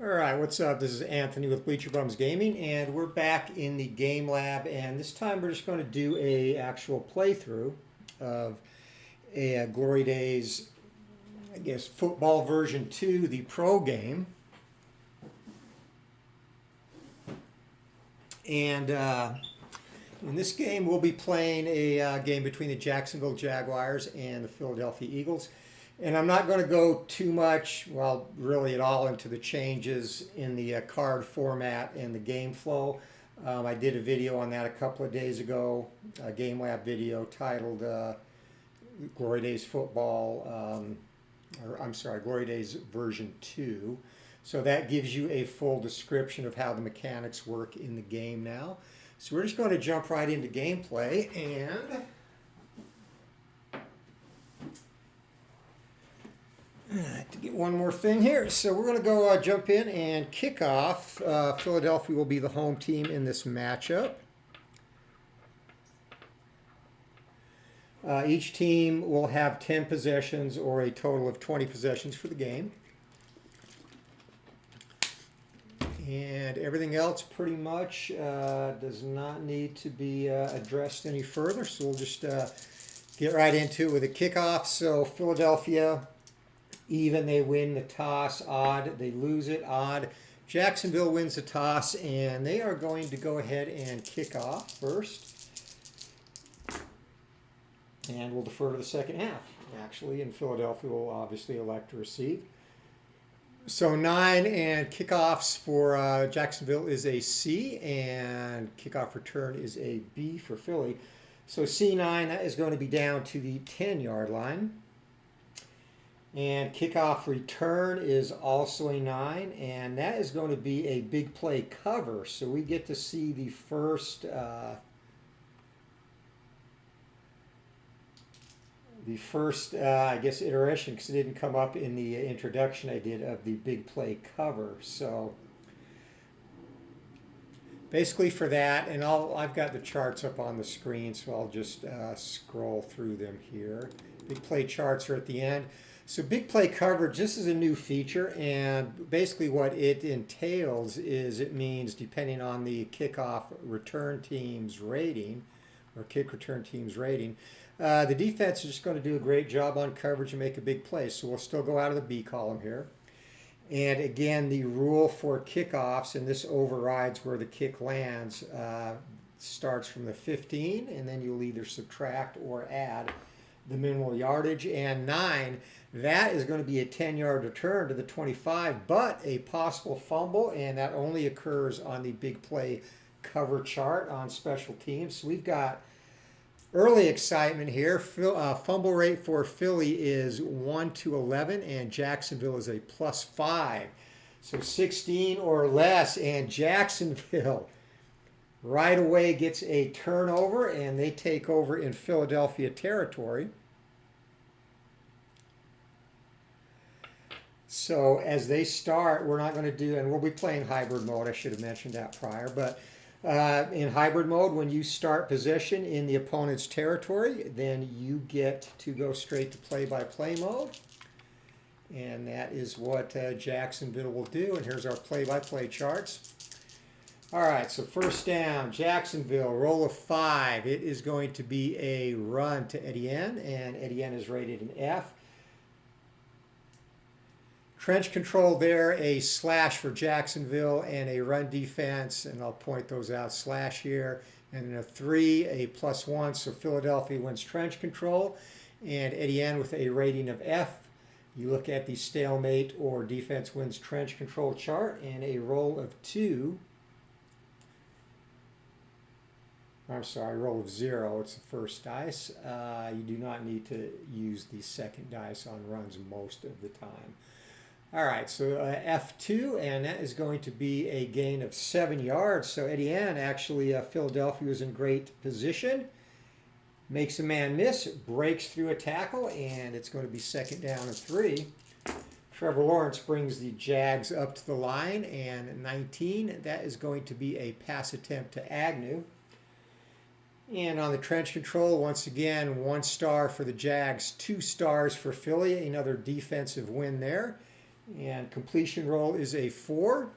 All right, what's up? This is Anthony with Bleacher Bums Gaming, and we're back in the game lab. And this time we're just going to do a actual playthrough of a Glory Days, I guess, football version 2, the pro game. And in this game, we'll be playing a game between the Jacksonville Jaguars and the Philadelphia Eagles. And I'm not going to go too much, well, really at all, into the changes in the card format and the game flow. I did a video on that a couple of days ago, a Game Lab video titled Glory Days Football, Glory Days version 2. So that gives you a full description of how the mechanics work in the game now. So we're just going to jump right into gameplay and... to get one more thing here. So we're going to go jump in and kick off. Philadelphia will be the home team in this matchup. Each team will have 10 possessions or a total of 20 possessions for the game. And everything else pretty much does not need to be addressed any further. So we'll just get right into it with a kickoff. So Philadelphia... even, they win the toss. Odd, they lose it. Odd. Jacksonville wins the toss, and they are going to go ahead and kick off first. And we'll defer to the second half, actually, and Philadelphia will obviously elect to receive. So 9 and kickoffs for Jacksonville is a C, and kickoff return is a B for Philly. So C9, that is going to be down to the 10-yard line. And kickoff return is also a 9, and that is going to be a big play cover. So we get to see the first I guess, iteration, because it didn't come up in the introduction I did of the big play cover. So basically for that, and I've got the charts up on the screen, so I'll just scroll through them here. Big play charts are at the end. So big play coverage, this is a new feature, and basically what it entails is it means, depending on the kickoff return team's rating, or kick return team's rating, the defense is just going to do a great job on coverage and make a big play. So we'll still go out of the B column here. And again, the rule for kickoffs, and this overrides where the kick lands, starts from the 15, and then you'll either subtract or add the minimal yardage. And 9, that is going to be a 10-yard return to the 25, but a possible fumble, and that only occurs on the big play cover chart on special teams. So we've got early excitement here. Fumble rate for Philly is 1-11, and Jacksonville is a +5. So 16 or less, and Jacksonville right away gets a turnover, and they take over in Philadelphia territory. So as they start, we're not going to do, and we'll be playing hybrid mode. I should have mentioned that prior. But in hybrid mode, when you start possession in the opponent's territory, then you get to go straight to play-by-play mode. And that is what Jacksonville will do. And here's our play-by-play charts. All right, so first down, Jacksonville, roll of 5. It is going to be a run to Etienne, and Etienne is rated an F. Trench control there, a slash for Jacksonville, and a run defense, and I'll point those out, slash here, and then a 3, a +1, so Philadelphia wins trench control, and Etienne with a rating of F. You look at the stalemate or defense wins trench control chart, and a roll of 2. I'm sorry, roll of 0, it's the first dice. You do not need to use the second dice on runs most of the time. All right, so F2, and that is going to be a gain of 7 yards. So Etienne, actually, Philadelphia was in great position. Makes a man miss, breaks through a tackle, and it's going to be second down and 3. Trevor Lawrence brings the Jags up to the line, and 19, that is going to be a pass attempt to Agnew. And on the trench control, once again, 1 star for the Jags, 2 stars for Philly, another defensive win there. And completion roll is a 4.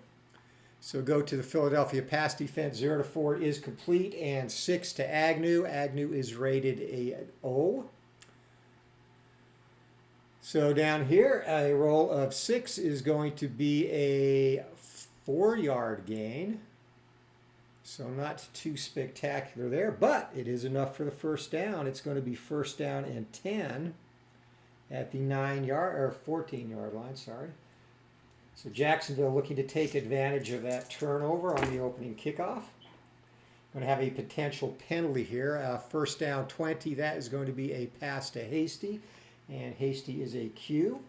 So go to the Philadelphia pass defense. 0 to 4 is complete. And 6 to Agnew. Agnew is rated a O. So down here, a roll of 6 is going to be a 4-yard gain. So not too spectacular there, but it is enough for the first down. It's going to be first down and 10 at the 9-yard or 14-yard line, sorry. So Jacksonville looking to take advantage of that turnover on the opening kickoff. Going to have a potential penalty here. First down 20, that is going to be a pass to Hasty, and Hasty is a Q.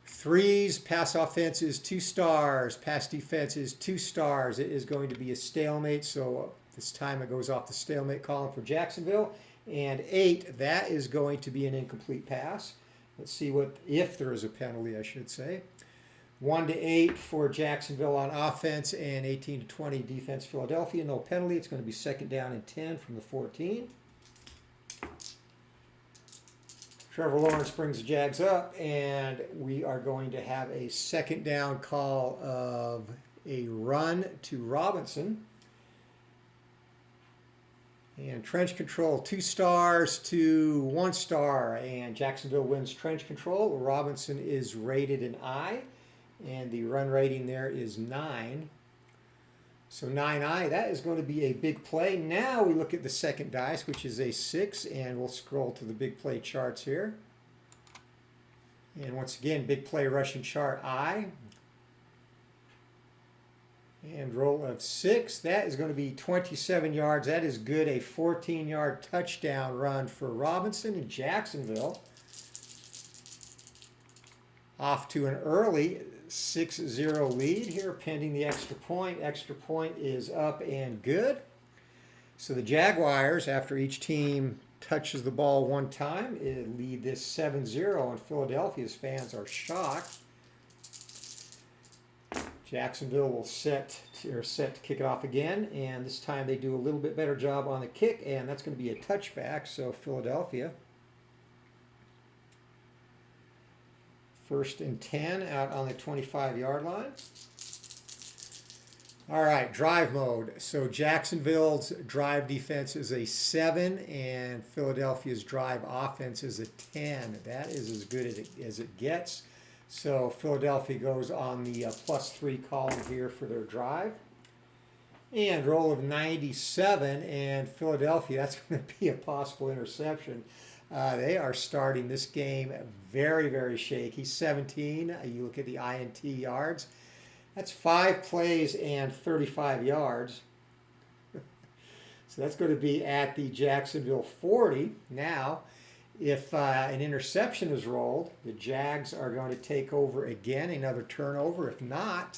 3s, pass offense is 2 stars, pass defense is 2 stars. It is going to be a stalemate, so this time it goes off the stalemate column for Jacksonville. And 8, that is going to be an incomplete pass. Let's see what, if there is a penalty, I should say. 1 to 8 for Jacksonville on offense, and 18 to 20 defense Philadelphia. No penalty. It's going to be second down and 10 from the 14. Trevor Lawrence brings the Jags up, and we are going to have a second down call of a run to Robinson. And trench control, 2 stars to 1 star, and Jacksonville wins trench control. Robinson is rated an I, and the run rating there is 9. So 9I, that is going to be a big play. Now we look at the second dice, which is a 6, and we'll scroll to the big play charts here. And once again, big play rushing chart I. And roll of 6, that is going to be 27 yards. That is good. A 14-yard touchdown run for Robinson in Jacksonville. Off to an early 6-0 lead here, pending the extra point. Extra point is up and good. So the Jaguars, after each team touches the ball one time, lead this 7-0, and Philadelphia's fans are shocked. Jacksonville will set to kick it off again, and this time they do a little bit better job on the kick, and that's going to be a touchback. So Philadelphia, first and 10 out on the 25-yard line. All right, drive mode. So Jacksonville's drive defense is a 7, and Philadelphia's drive offense is a 10. That is as good as it gets. So Philadelphia goes on the +3 column here for their drive. And roll of 97, and Philadelphia, that's going to be a possible interception. They are starting this game very, very shaky. 17, you look at the INT yards. That's 5 plays and 35 yards. So that's going to be at the Jacksonville 40. Now, if an interception is rolled, the Jags are going to take over again, another turnover. If not,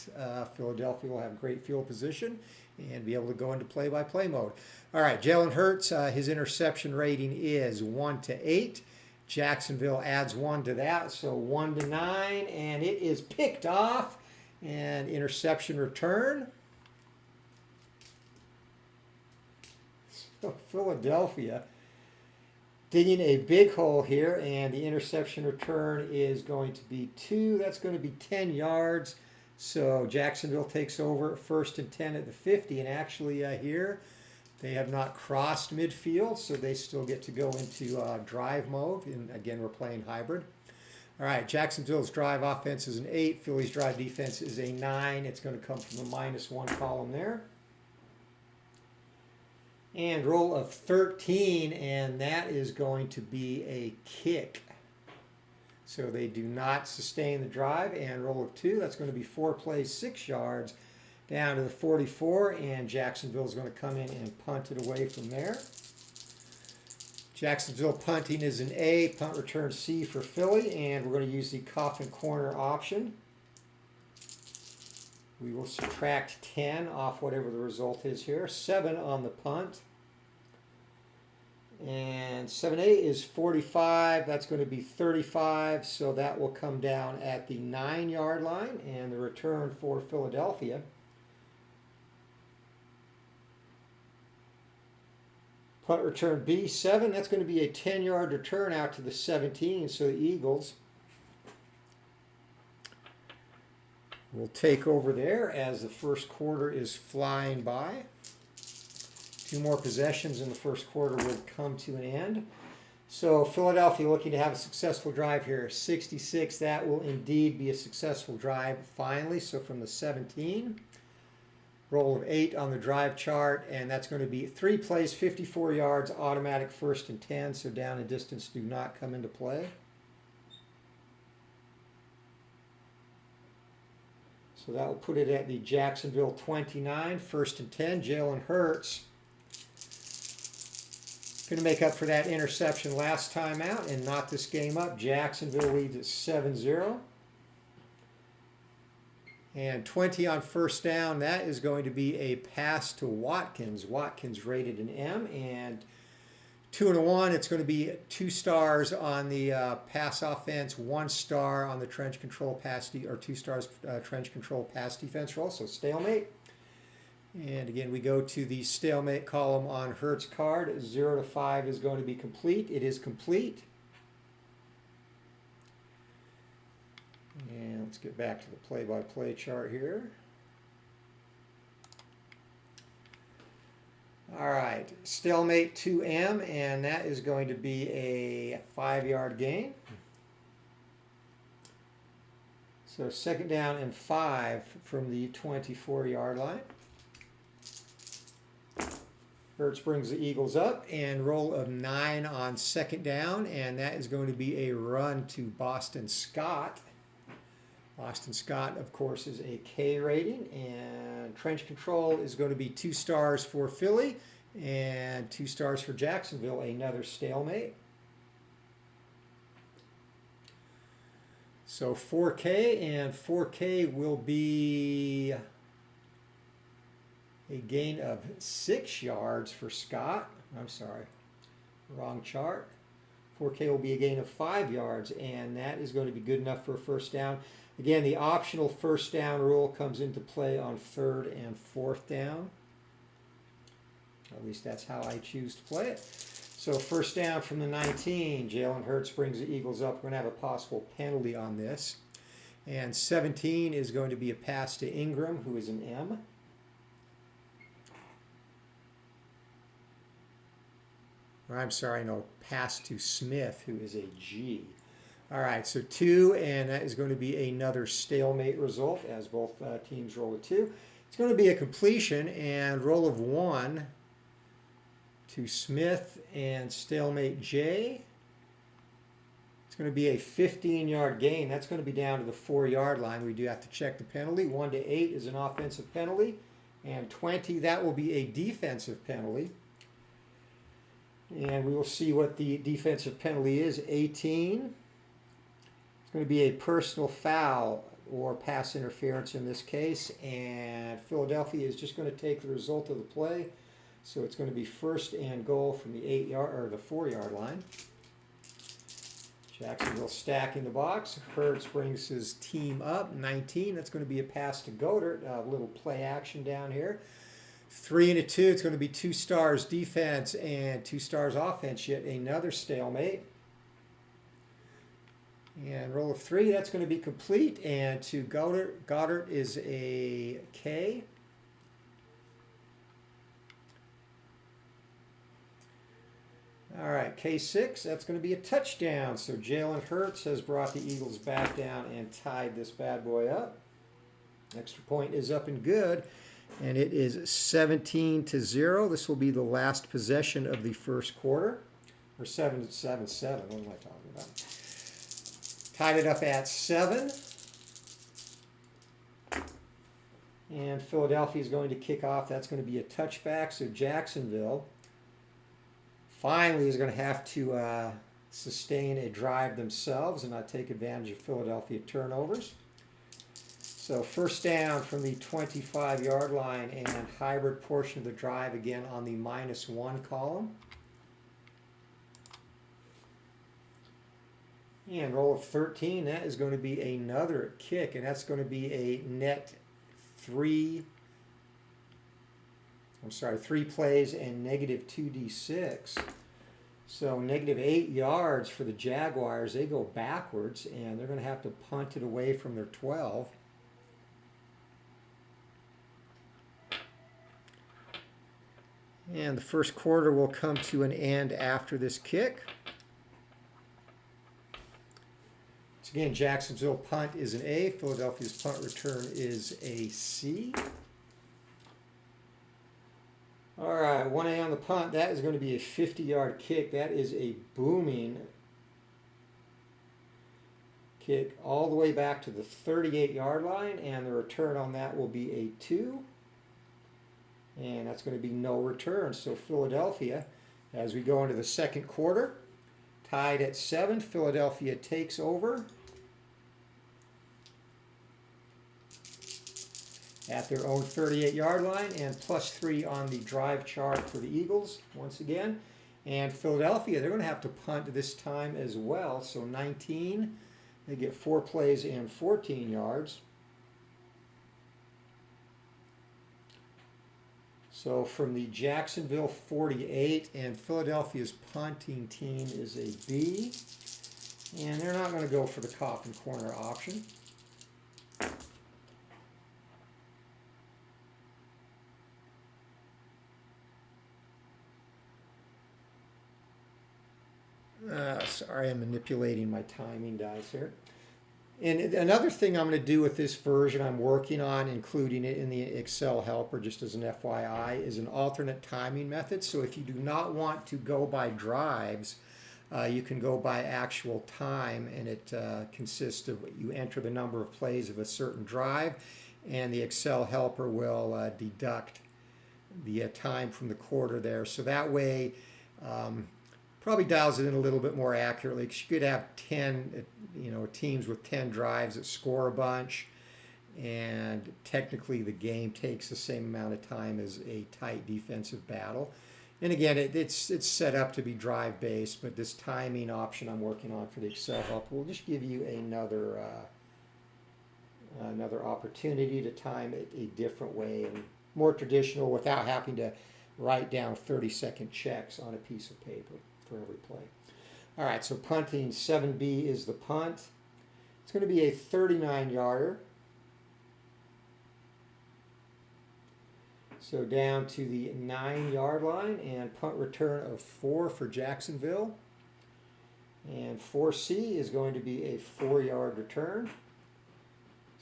Philadelphia will have great field position and be able to go into play-by-play mode. All right, Jalen Hurts, his interception rating is 1 to 8. Jacksonville adds 1 to that, so 1 to 9, and it is picked off. And interception return. So Philadelphia digging a big hole here, and the interception return is going to be 2. That's going to be 10 yards. So Jacksonville takes over first and 10 at the 50, and actually here they have not crossed midfield, so they still get to go into drive mode. And again, we're playing hybrid. All right, Jacksonville's drive offense is an 8. Philly's drive defense is a 9. It's going to come from the -1 column there. And roll of 13, and that is going to be a kick. So they do not sustain the drive. And roll of 2, that's going to be 4 plays, 6 yards, down to the 44, and Jacksonville's going to come in and punt it away from there. Jacksonville punting is an A, punt return C for Philly, and we're going to use the coffin corner option. We will subtract 10 off whatever the result is here. 7 on the punt. And 7A is 45. That's going to be 35, so that will come down at the 9-yard line, and the return for Philadelphia. Punt return B7, that's going to be a 10-yard return out to the 17, so the Eagles We'll take over there as the first quarter is flying by. 2 more possessions in the first quarter will come to an end. So Philadelphia looking to have a successful drive here. 66, that will indeed be a successful drive finally. So from the 17, roll of 8 on the drive chart, and that's going to be 3 plays, 54 yards, automatic 1st and 10. So down and distance do not come into play. So that will put it at the Jacksonville 29, 1st and 10. Jalen Hurts going to make up for that interception last time out and knot this game up. Jacksonville leads at 7-0. And 20 on 1st down, that is going to be a pass to Watkins. Watkins rated an M. And 2 and 1, it's going to be 2 stars on the pass offense, 1 star on the trench control pass, or 2 stars trench control pass defense roll. So stalemate. And again, we go to the stalemate column on Hurts' card. 0 to 5 is going to be complete. It is complete. And let's get back to the play-by-play chart here. All right, stalemate 2M, and that is going to be a 5-yard gain. So 2nd down and 5 from the 24-yard line. Hurts brings the Eagles up, and roll of 9 on 2nd down, and that is going to be a run to Boston Scott. Boston Scott, of course, is a K rating, and trench control is going to be 2 stars for Philly and 2 stars for Jacksonville, another stalemate. So 4K, and 4K will be a gain of 6 yards for Scott. I'm sorry, wrong chart. 4K will be a gain of 5 yards, and that is going to be good enough for a 1st down. Again, the optional 1st down rule comes into play on 3rd and 4th down. At least that's how I choose to play it. So 1st down from the 19, Jalen Hurts brings the Eagles up. We're going to have a possible penalty on this. And 17 is going to be a pass to Ingram, who is an M. Or I'm sorry, no, pass to Smith, who is a G. All right, so 2, and that is going to be another stalemate result as both teams roll a 2. It's going to be a completion, and roll of 1 to Smith and stalemate J. It's going to be a 15-yard gain. That's going to be down to the 4-yard line. We do have to check the penalty. 1 to 8 is an offensive penalty, and 20, that will be a defensive penalty. And we will see what the defensive penalty is. 18. It's going to be a personal foul or pass interference in this case. And Philadelphia is just going to take the result of the play. So it's going to be 1st and goal from the 8-yard or the 4-yard line. Jacksonville stacking the box. Hurts brings his team up. 19. That's going to be a pass to Goddard. A little play action down here. 3 and a 2, it's going to be 2 stars defense and 2 stars offense, yet another stalemate. And roll of 3, that's going to be complete. And to Goddard is a K. All right, K6, that's going to be a touchdown. So Jalen Hurts has brought the Eagles back down and tied this bad boy up. Extra point is up and good. And it is 17-0. This will be the last possession of the first quarter. Or 7-7. What am I talking about? Tied it up at 7. And Philadelphia is going to kick off. That's going to be a touchback. So Jacksonville finally is going to have to sustain a drive themselves and not take advantage of Philadelphia turnovers. So 1st down from the 25-yard line, and hybrid portion of the drive again on the -1 column. And roll of 13, that is going to be another kick, and that's going to be a net 3 plays and -2d6. So -8 yards for the Jaguars. They go backwards, and they're going to have to punt it away from their 12. And the first quarter will come to an end after this kick. So again, Jacksonville punt is an A. Philadelphia's punt return is a C. All right, 1A on the punt. That is going to be a 50-yard kick. That is a booming kick all the way back to the 38-yard line, and the return on that will be a 2. And that's going to be no return. So Philadelphia, as we go into the second quarter, tied at 7. Philadelphia takes over at their own 38-yard line, and +3 on the drive chart for the Eagles once again. And Philadelphia, they're going to have to punt this time as well. So 19, they get 4 plays and 14 yards. So from the Jacksonville 48, and Philadelphia's punting team is a B. And they're not going to go for the coffin corner option. Sorry, I'm manipulating my timing dice here. And another thing I'm going to do with this version I'm working on, including it in the Excel helper, just as an FYI, is an alternate timing method. So if you do not want to go by drives, you can go by actual time, and it consists of, you enter the number of plays of a certain drive, and the Excel helper will deduct the time from the quarter there. So that way, probably dials it in a little bit more accurately, because you could have 10, teams with 10 drives that score a bunch, and technically the game takes the same amount of time as a tight defensive battle. And again, it's set up to be drive based, but this timing option I'm working on for the Excel helper will just give you another opportunity to time it a different way and more traditional, without having to write down 30-second checks on a piece of paper for every play. All right, so punting, 7B is the punt. It's going to be a 39-yarder. So down to the 9-yard line, and punt return of 4 for Jacksonville. And 4C is going to be a 4-yard return.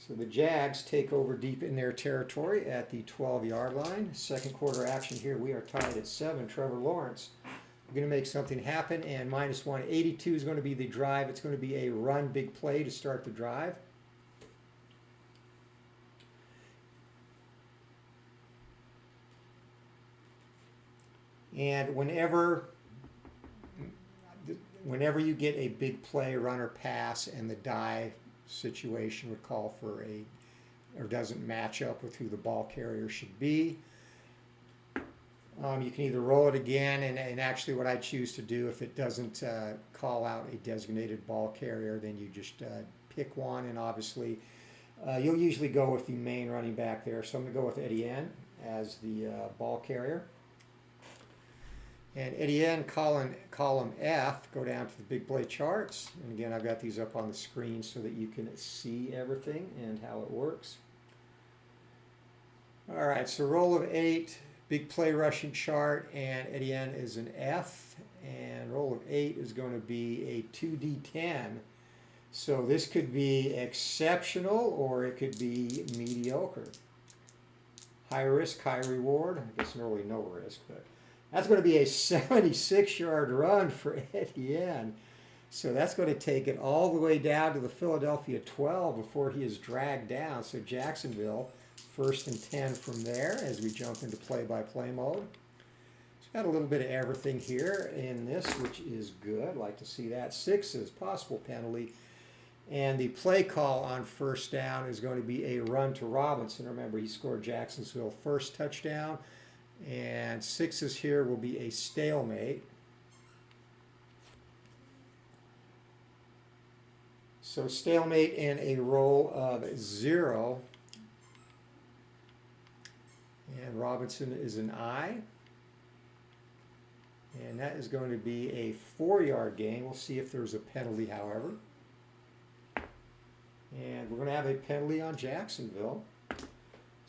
So the Jags take over deep in their territory at the 12-yard line. Second quarter action here, we are tied at 7. Trevor Lawrence, we're going to make something happen, and -182 is going to be the drive. It's going to be a run big play to start the drive. And whenever you get a big play, run or pass, and the die situation would call for or doesn't match up with who the ball carrier should be, you can either roll it again, and actually what I choose to do, if it doesn't call out a designated ball carrier, then you just pick one, and obviously you'll usually go with the main running back there. So I'm going to go with Etienne as the ball carrier. And Etienne, column F, go down to the big play charts. And again, I've got these up on the screen so that you can see everything and how it works. All right, so roll of 8, big play rushing chart, and Etienne is an F. And roll of 8 is going to be a 2D10. So this could be exceptional, or it could be mediocre. High risk, high reward. I guess really no risk, but that's going to be a 76-yard run for Etienne. So that's going to take it all the way down to the Philadelphia 12 before he is dragged down. So Jacksonville, 1st and 10 from there as we jump into play-by-play mode. It's got a little bit of everything here in this, which is good. I'd like to see that. 6s, possible penalty. And the play call on 1st down is going to be a run to Robinson. Remember, he scored Jacksonville's first touchdown. And 6s here will be a stalemate. So stalemate in a roll of 0. And Robinson is an I. And that is going to be a 4-yard gain. We'll see if there's a penalty, however. And we're going to have a penalty on Jacksonville.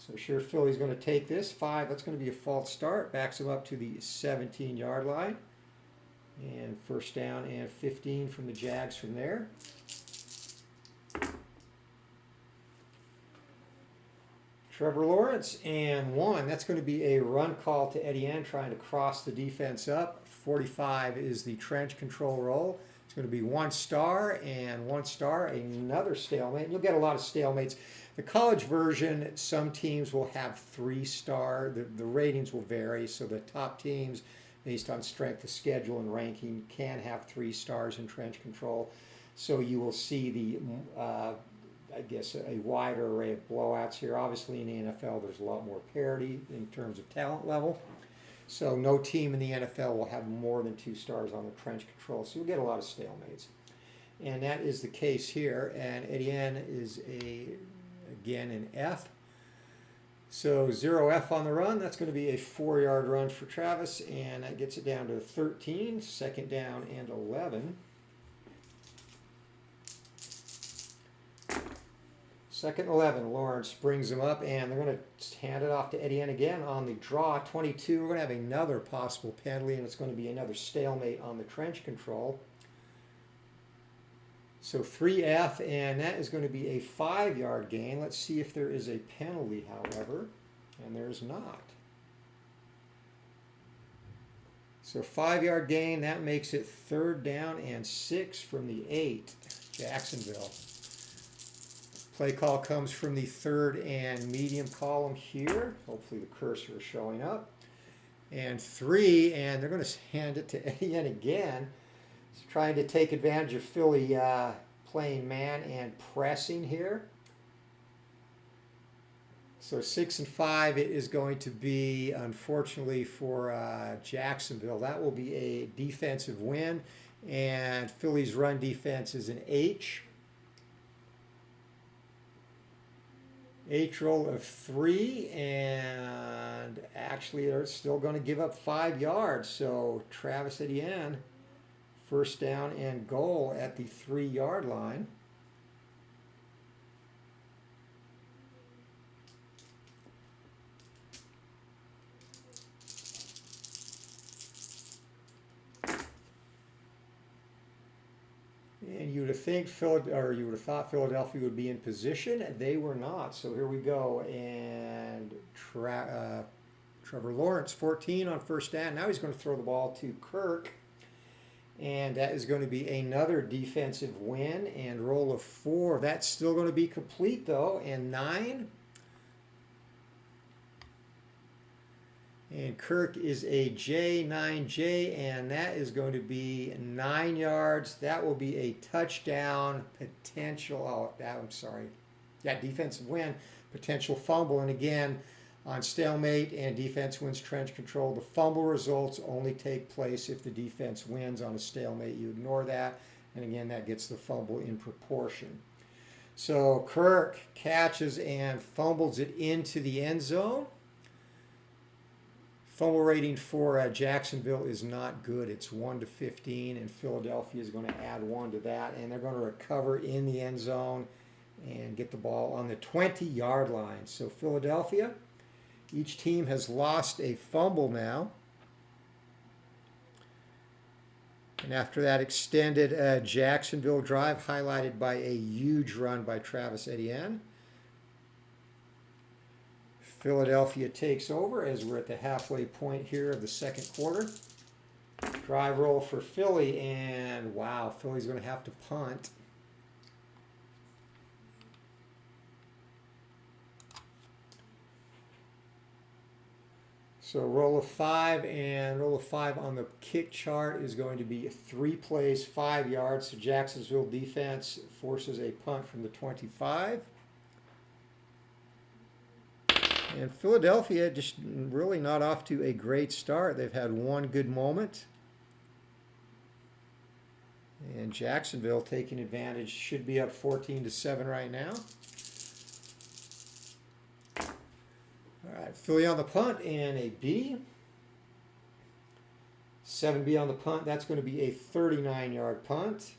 So sure, Philly's going to take this. 5, that's going to be a false start. Backs him up to the 17-yard line. And first down and 15 from the Jags from there. Trevor Lawrence and 1. That's going to be a run call to Etienne trying to cross the defense up. 45 is the trench control roll. It's going to be 1 star and 1 star, another stalemate. You'll get a lot of stalemates. The college version, some teams will have 3 star. The ratings will vary, so the top teams, based on strength of schedule and ranking, can have 3 stars in trench control. So you will see the, I guess, a wider array of blowouts here. Obviously in the NFL, there's a lot more parity in terms of talent level. So no team in the NFL will have more than 2 stars on the trench control. So you'll get a lot of stalemates. And that is the case here. And Etienne is, again, an F. So 0F on the run. That's going to be a 4-yard run for Travis. And that gets it down to 13, second down and 11. Second 11, Lawrence brings him up, and they're going to hand it off to Etienne again on the draw. 22, we're going to have another possible penalty, and it's going to be another stalemate on the trench control. So 3F, and that is going to be a 5-yard gain. Let's see if there is a penalty, however, and there's not. So 5-yard gain, that makes it third down and 6 from the 8, Jacksonville. Play call comes from the third and medium column here. Hopefully the cursor is showing up. And 3, and they're going to hand it to Etienne again. He's trying to take advantage of Philly playing man and pressing here. So 6 and 5, it is going to be, unfortunately for Jacksonville, that will be a defensive win. And Philly's run defense is an H. H roll of 3, and actually they're still going to give up 5 yards. So Travis Etienne, first down and goal at the 3-yard line. And you would have thought Philadelphia would be in position. They were not. So here we go. And Trevor Lawrence, 14 on first down. Now he's going to throw the ball to Kirk. And that is going to be another defensive win. And roll of 4. That's still going to be complete, though. And 9. And Kirk is a J, 9J, and that is going to be 9 yards. That will be a touchdown potential. Defensive win, potential fumble. And again, on stalemate and defense wins trench control, the fumble results only take place if the defense wins. On a stalemate, you ignore that. And again, that gets the fumble in proportion. So Kirk catches and fumbles it into the end zone. Fumble rating for Jacksonville is not good. It's 1-15, and Philadelphia is going to add 1 to that, and they're going to recover in the end zone and get the ball on the 20-yard line. So Philadelphia, each team has lost a fumble now. And after that extended Jacksonville drive, highlighted by a huge run by Travis Etienne, Philadelphia takes over as we're at the halfway point here of the second quarter. Drive roll for Philly, and wow, Philly's going to have to punt. So roll of 5, and roll of 5 on the kick chart is going to be 3 plays, 5 yards. So Jacksonville defense forces a punt from the 25. And Philadelphia just really not off to a great start. They've had 1 good moment. And Jacksonville taking advantage, should be up 14-7 right now. All right, Philly on the punt and a B. 7B on the punt. That's going to be a 39-yard punt.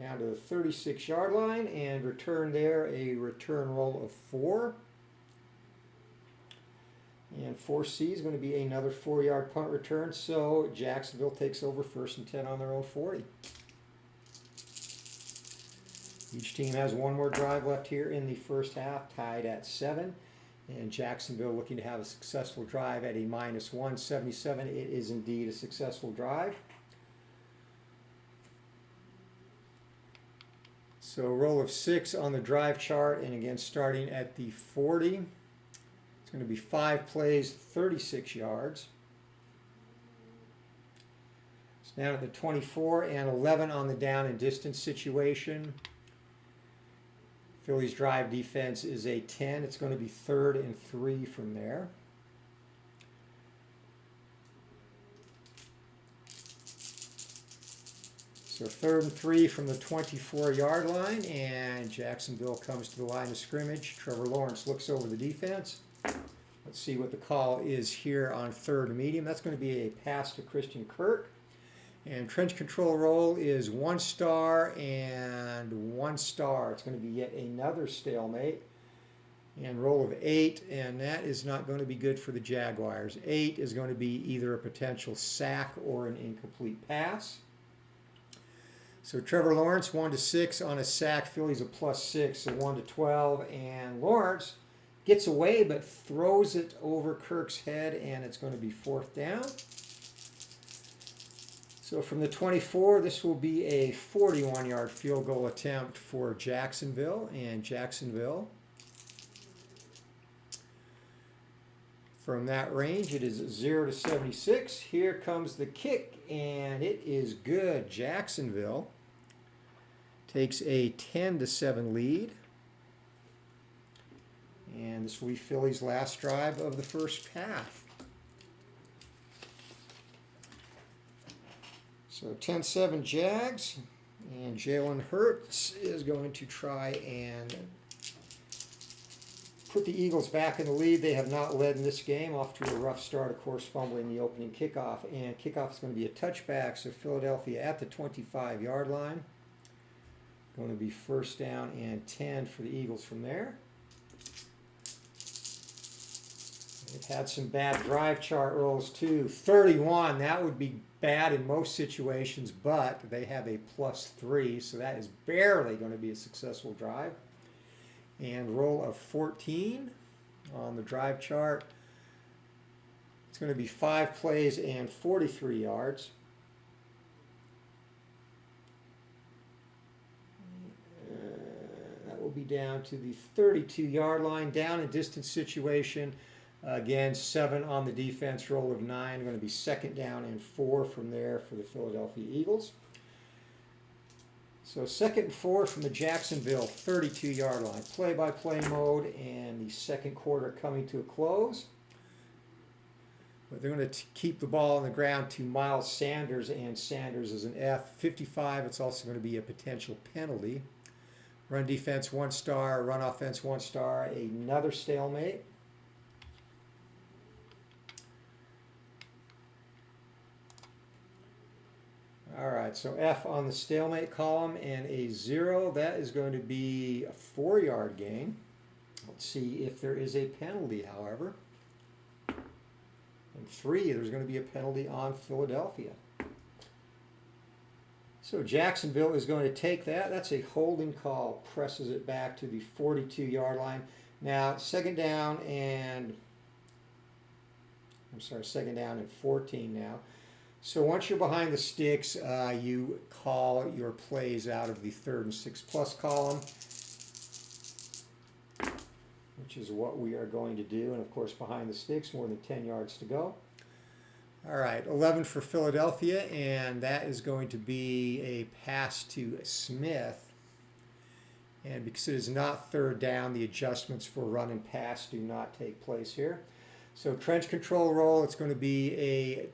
down to the 36-yard line and return there a return roll of 4. And 4C is going to be another 4-yard punt return, so Jacksonville takes over 1st and 10 on their own 40. Each team has one more drive left here in the first half, tied at 7. And Jacksonville looking to have a successful drive at a -177. It is indeed a successful drive. So roll of 6 on the drive chart, and again starting at the 40. It's going to be 5 plays, 36 yards. It's down at the 24 and 11 on the down and distance situation. Philly's drive defense is a 10. It's going to be 3rd and 3 from there. So 3rd and 3 from the 24-yard line, and Jacksonville comes to the line of scrimmage. Trevor Lawrence looks over the defense. Let's see what the call is here on 3rd and medium. That's going to be a pass to Christian Kirk. And trench control roll is 1 star and 1 star. It's going to be yet another stalemate. And roll of 8, and that is not going to be good for the Jaguars. 8 is going to be either a potential sack or an incomplete pass. So Trevor Lawrence 1 to 6 on a sack. Philly's a +6, so 1 to 12. And Lawrence gets away but throws it over Kirk's head, and it's going to be 4th down. So from the 24, this will be a 41-yard field goal attempt for Jacksonville. And Jacksonville, from that range, it is 0 to 76. Here comes the kick, and it is good. Jacksonville takes a 10 to 7 lead. And this will be Philly's last drive of the first half. So 10-7 Jags, and Jalen Hurts is going to try and put the Eagles back in the lead. They have not led in this game, off to a rough start, of course, fumbling the opening kickoff. And kickoff is going to be a touchback, so Philadelphia at the 25-yard line. Going to be 1st down and 10 for the Eagles from there. They've had some bad drive chart rolls too. 31, that would be bad in most situations, but they have a +3, so that is barely going to be a successful drive. And roll of 14 on the drive chart. It's going to be 5 plays and 43 yards. That will be down to the 32-yard line, down and distance situation. Again, 7 on the defense, roll of 9. Going to be 2nd down and 4 from there for the Philadelphia Eagles. So 2nd and 4 from the Jacksonville 32-yard line. Play-by-play mode, and the second quarter coming to a close. But they're going to keep the ball on the ground to Miles Sanders, and Sanders is an F. 55, it's also going to be a potential penalty. Run defense 1 star, run offense 1 star, another stalemate. All right, so F on the stalemate column, and a 0. That is going to be a 4-yard gain. Let's see if there is a penalty, however. And 3, there's going to be a penalty on Philadelphia. So Jacksonville is going to take that. That's a holding call. Presses it back to the 42-yard line. Now, 2nd down and 14 now. So once you're behind the sticks, you call your plays out of the 3rd and 6+ column, which is what we are going to do. And of course, behind the sticks, more than 10 yards to go. All right, 11 for Philadelphia, and that is going to be a pass to Smith. And because it is not 3rd down, the adjustments for run and pass do not take place here. So trench control roll, it's going to be a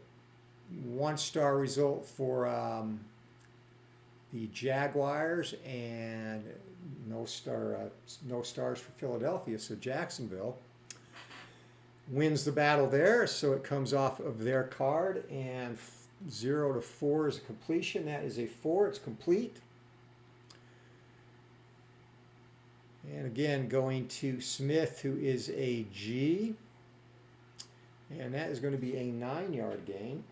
1-star result for the Jaguars, and no stars for Philadelphia. So Jacksonville wins the battle there, so it comes off of their card, and 0 to 4 is a completion. That is a 4. It's complete. And again, going to Smith, who is a G. And that is going to be a 9-yard gain.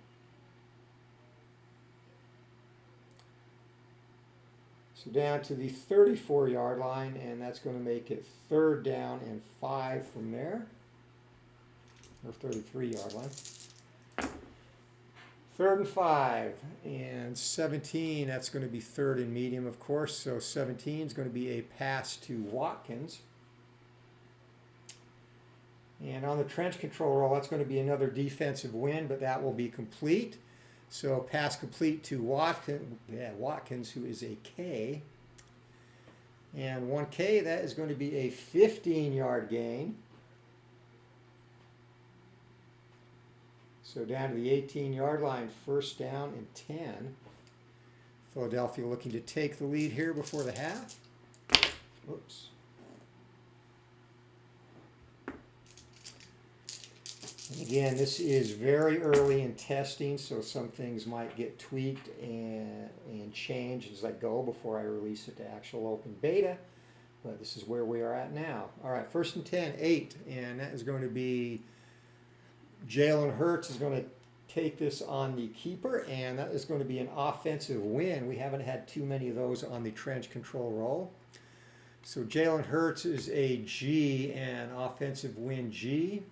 So down to the 34-yard line, and that's going to make it 3rd down and 5 from there. Or 33-yard line. 3rd and 5, and 17, that's going to be 3rd and medium, of course. So 17 is going to be a pass to Watkins. And on the trench control roll, that's going to be another defensive win, but that will be complete. So pass complete to Watkins, who is a K. And 1K, that is going to be a 15-yard gain. So down to the 18-yard line, 1st down and 10. Philadelphia looking to take the lead here before the half. Whoops. And again, this is very early in testing, so some things might get tweaked and changed as I go before I release it to actual open beta. But this is where we are at now. All right, 1st and 10, 8. And that is going to be Jalen Hurts is going to take this on the keeper, and that is going to be an offensive win. We haven't had too many of those on the trench control roll. So Jalen Hurts is a G, and offensive win G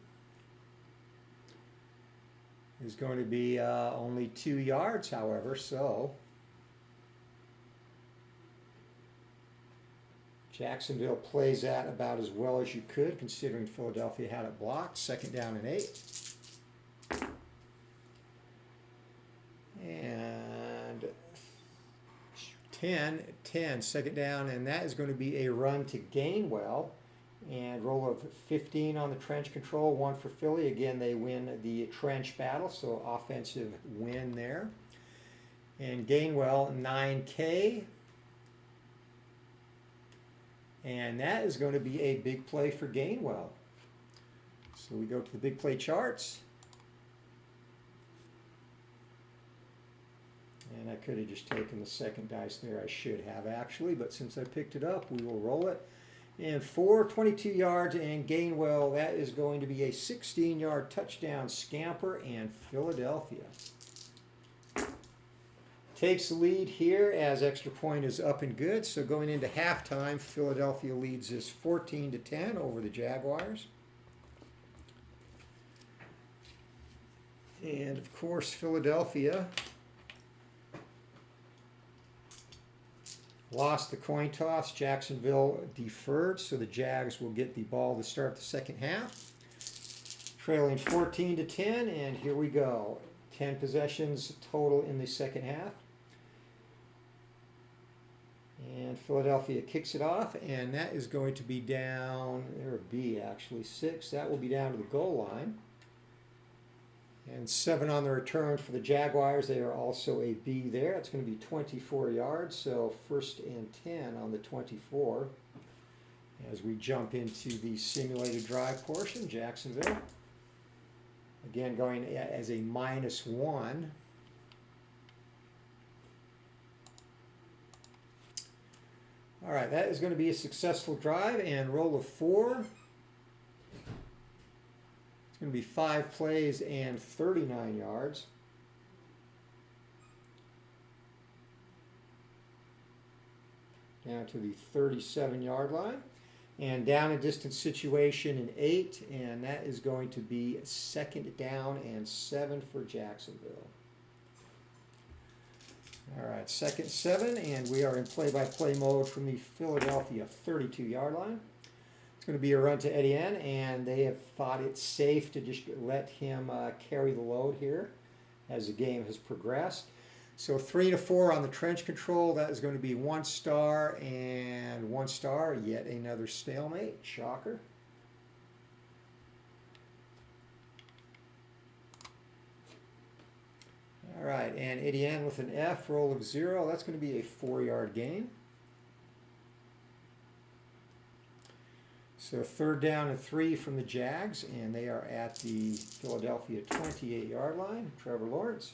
is going to be only 2 yards, however, so Jacksonville plays that about as well as you could, considering Philadelphia had it blocked. 2nd down and 8. And 10, 2nd down, and that is going to be a run to Gainwell. And roll of 15 on the trench control, 1 for Philly. Again, they win the trench battle, so offensive win there. And Gainwell, 9K. And that is going to be a big play for Gainwell. So we go to the big play charts. And I could have just taken the 2nd dice there. I should have actually, but since I picked it up, we will roll it. And 22 yards, and Gainwell, that is going to be a 16-yard touchdown scamper, and Philadelphia takes the lead here as extra point is up and good. So going into halftime, Philadelphia leads this 14-10 over the Jaguars. And of course, Philadelphia lost the coin toss. Jacksonville deferred, so the Jags will get the ball to start the 2nd half. Trailing 14-10, and here we go. 10 possessions total in the 2nd half. And Philadelphia kicks it off, and that is going to be down, or B actually, 6. That will be down to the goal line. And 7 on the return for the Jaguars. They are also a B there. It's going to be 24 yards, so 1st and 10 on the 24. As we jump into the simulated drive portion, Jacksonville. Again, going as a -1. All right, that is going to be a successful drive, and roll of 4. Going to be 5 plays and 39 yards. Down to the 37-yard line. And down and distance situation in 8, and that is going to be 2nd down and 7 for Jacksonville. All right, 2nd 7, and we are in play-by-play mode from the Philadelphia 32-yard line. It's going to be a run to Etienne, and they have thought it safe to just let him carry the load here as the game has progressed. So 3 to 4 on the trench control. That is going to be 1 star and 1 star. Yet another stalemate. Shocker. All right, and Etienne with an F, roll of 0. That's going to be a 4-yard gain. So 3rd down and 3 from the Jags, and they are at the Philadelphia 28-yard line. Trevor Lawrence.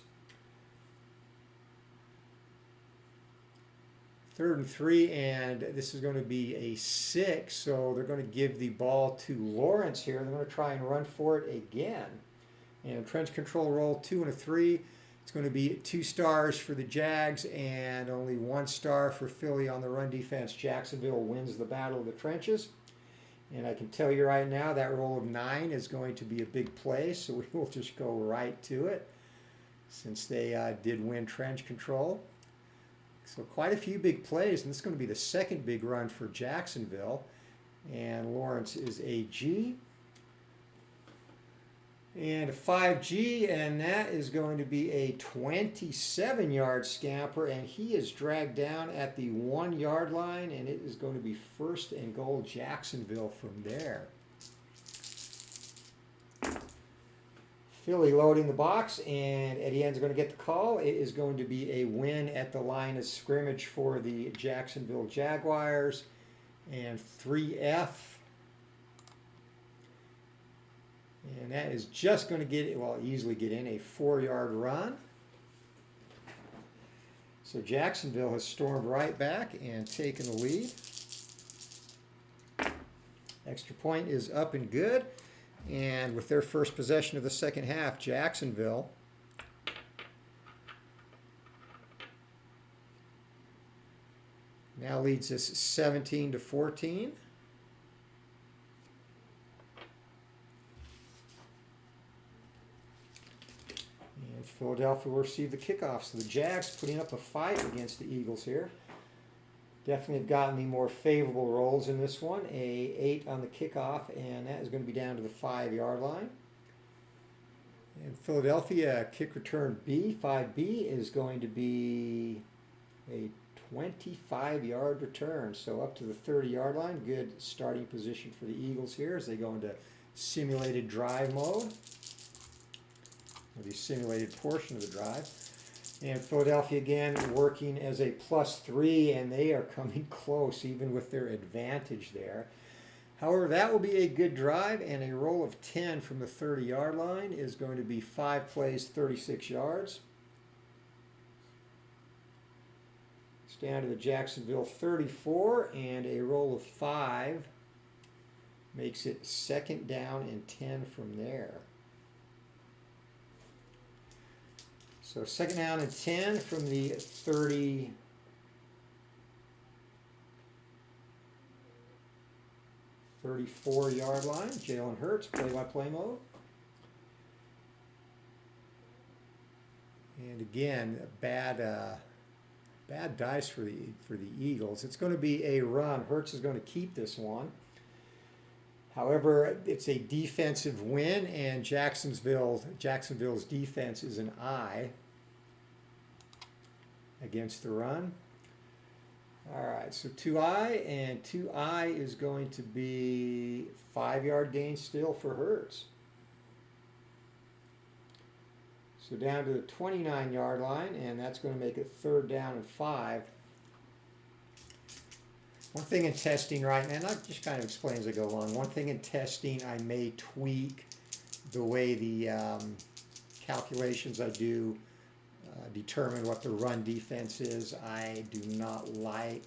3rd and 3, and this is going to be a 6, so they're going to give the ball to Lawrence here. They're going to try and run for it again. And trench control roll, 2 and a 3. It's going to be 2 stars for the Jags and only 1 star for Philly on the run defense. Jacksonville wins the battle of the trenches. And I can tell you right now that roll of 9 is going to be a big play, so we will just go right to it since they did win trench control. So quite a few big plays, and this is going to be the 2nd big run for Jacksonville. And Lawrence is a G. And a 5G, and that is going to be a 27-yard scamper, and he is dragged down at the 1-yard line, and it is going to be 1st and goal Jacksonville from there. Philly loading the box, and Etienne's going to get the call. It is going to be a win at the line of scrimmage for the Jacksonville Jaguars, and 3F. And that is just going to get, well, easily get in a 4-yard run. So Jacksonville has stormed right back and taken the lead. Extra point is up and good. And with their first possession of the second half, Jacksonville now leads us 17-14. Philadelphia will receive the kickoff. So the Jags putting up a fight against the Eagles here. Definitely have gotten the more favorable rolls in this one. A 8 on the kickoff, and that is going to be down to the 5-yard line. And Philadelphia kick return B, 5B, is going to be a 25-yard return. So up to the 30-yard line. Good starting position for the Eagles here as they go into simulated drive mode. The simulated portion of the drive. And Philadelphia again working as a +3, and they are coming close even with their advantage there. However, that will be a good drive, and a roll of 10 from the 30-yard line is going to be 5 plays, 36 yards. It's down to the Jacksonville 34, and a roll of 5 makes it 2nd down and 10 from there. So 2nd down and 10 from the 34-yard line. Jalen Hurts, play-by-play mode. And again, bad dice for the Eagles. It's going to be a run. Hurts is going to keep this one. However, it's a defensive win, and Jacksonville's defense is an I against the run. All right, so 2I, and 2I is going to be 5-yard gain still for Hurts. So down to the 29-yard line, and that's going to make it 3rd down and 5. One thing in testing right now, and I'll just kind of explain as I go along, one thing in testing, I may tweak the way the calculations I do determine what the run defense is. I do not like,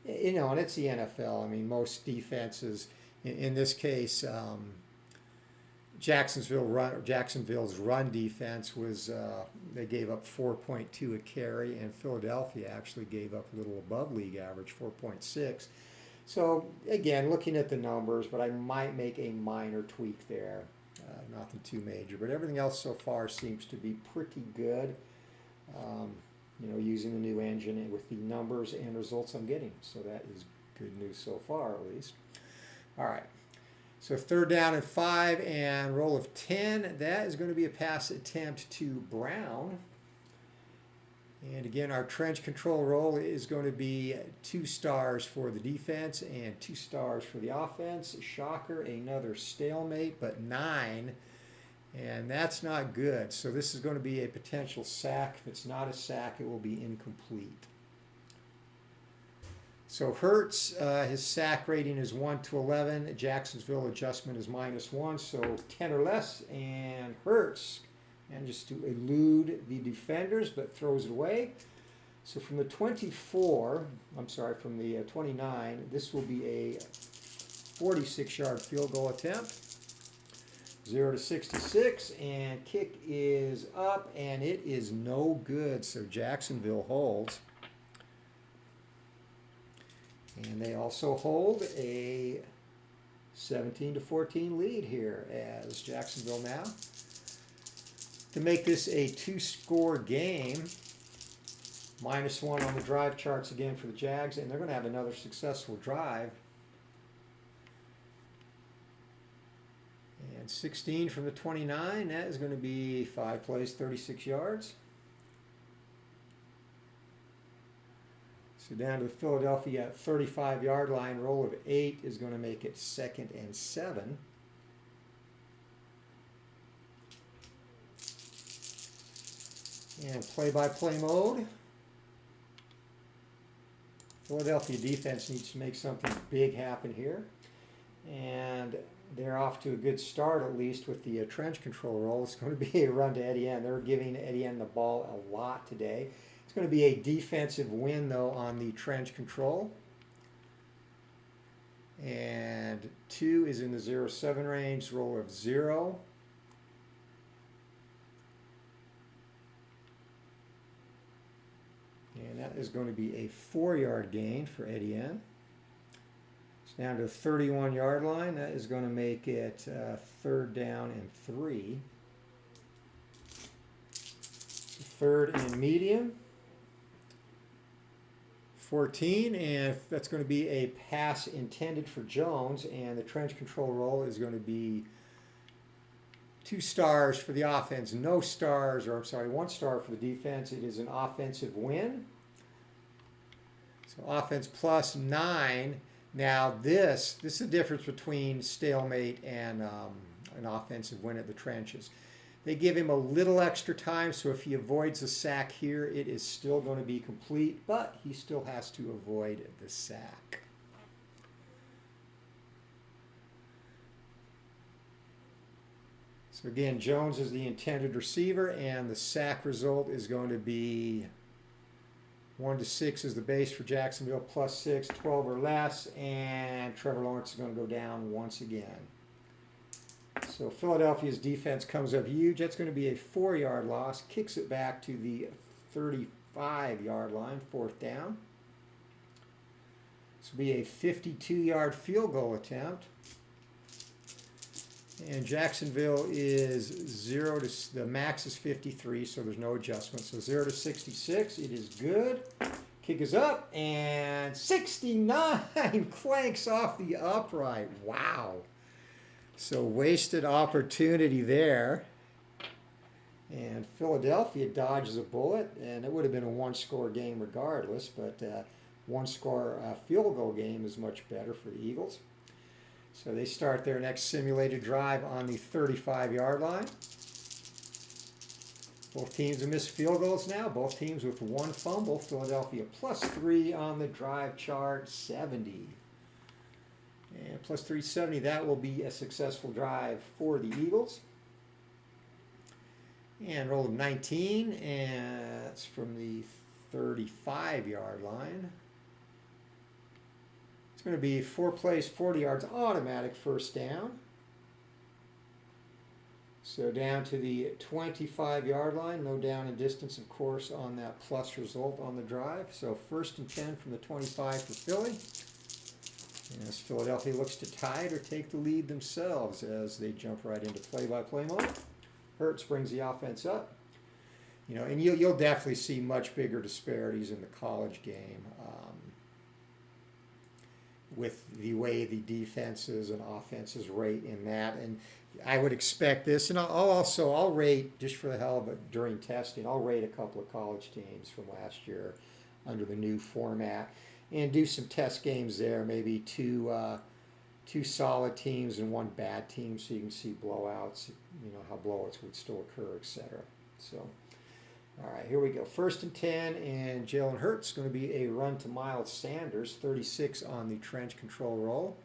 you know, and it's the NFL. I mean, most defenses, in this case, Jacksonville's run defense was, they gave up 4.2 a carry, and Philadelphia actually gave up a little above league average, 4.6. So again, looking at the numbers, but I might make a minor tweak there. Nothing too major, but everything else so far seems to be pretty good. You know, using the new engine with the numbers and results I'm getting. So that is good news so far, at least. All right. So 3rd down and 5, and roll of 10. That is going to be a pass attempt to Brown. And again, our trench control roll is going to be 2 stars for the defense and 2 stars for the offense. Shocker, another stalemate, but 9. And that's not good. So this is going to be a potential sack. If it's not a sack, it will be incomplete. So Hurts, his sack rating is 1-11. Jacksonville adjustment is -1, so 10 or less. And Hurts manages to elude the defenders, but throws it away. So from the 24, I'm sorry, from the 29, this will be a 46-yard field goal attempt. 0 to 66, and kick is up, and it is no good. So Jacksonville holds. And they also hold a 17 to 14 lead here as Jacksonville now. To make this a two-score game, -1 on the drive charts again for the Jags, and they're going to have another successful drive. And 16 from the 29, that is going to be 5 plays, 36 yards. So down to the Philadelphia 35-yard line, roll of 8 is going to make it 2nd and 7. And play-by-play mode. Philadelphia defense needs to make something big happen here. And they're off to a good start, at least, with the trench control roll. It's going to be a run to Etienne. They're giving Etienne the ball a lot today. It's going to be a defensive win, though, on the trench control. And 2 is in the 0-7 range, roll of 0. And that is going to be a 4-yard gain for Etienne. It's down to the 31-yard line. That is going to make it 3rd down and 3. 3rd and medium. 14, and that's going to be a pass intended for Jones, and the trench control roll is going to be 2 stars for the offense, no stars, or I'm sorry, 1 star for the defense. It is an offensive win. So offense +9. Now this is the difference between stalemate and an offensive win at the trenches. They give him a little extra time, so if he avoids a sack here, it is still going to be complete, but he still has to avoid the sack. So again, Jones is the intended receiver, and the sack result is going to be 1 to 6 is the base for Jacksonville, +6, 12 or less, and Trevor Lawrence is going to go down once again. So Philadelphia's defense comes up huge. That's going to be a 4-yard loss. Kicks it back to the 35-yard line, 4th down. This will be a 52-yard field goal attempt. And Jacksonville is 0 to, the max is 53, so there's no adjustment. So 0 to 66, it is good. Kick is up, and 69 clanks off the upright. Wow. So wasted opportunity there. And Philadelphia dodges a bullet, and it would have been a 1-score game regardless, but 1-score field goal game is much better for the Eagles. So they start their next simulated drive on the 35-yard line. Both teams have missed field goals now, both teams with 1 fumble. Philadelphia +3 on the drive chart, 70. And +3, 70, that will be a successful drive for the Eagles. And roll of 19, and that's from the 35-yard line. It's going to be 4 plays, 40 yards, automatic 1st down. So down to the 25-yard line, no down in distance, of course, on that plus result on the drive. So 1st and 10 from the 25 for Philly. As Philadelphia looks to tie it or take the lead themselves as they jump right into play-by-play mode. Hurts brings the offense up. You know, and you'll definitely see much bigger disparities in the college game with the way the defenses and offenses rate in that. And I would expect this, and I'll rate, just for the hell of it, during testing, I'll rate a couple of college teams from last year under the new format, and do some test games there, maybe two solid teams and 1 bad team, so you can see blowouts, you know, how blowouts would still occur, etc. So, all right, here we go. 1st and 10, and Jalen Hurts going to be a run to Miles Sanders, 36 on the trench control roll.